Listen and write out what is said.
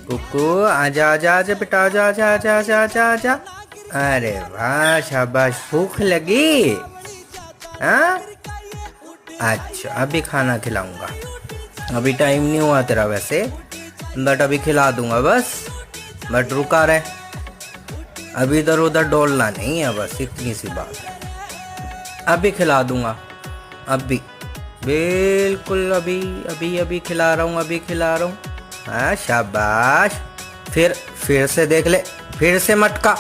कुकू आजा आजा आजा बेटा, आजा आजा आजा आजा आजा आजा। अरे वाह शाबाश, भूख लगी? हाँ अच्छा, अभी खाना खिलाऊंगा। अभी टाइम नहीं हुआ तेरा वैसे, बट अभी खिला दूंगा बस। बट रुका रहे, अभी इधर उधर डोलना नहीं है, बस इतनी सी बात है। अभी खिला दूंगा, अभी बिल्कुल अभी अभी अभी खिला रहा हूँ, अभी खिला रहा हूँ। हाँ शाबाश। फिर से देख ले, फिर से मटका।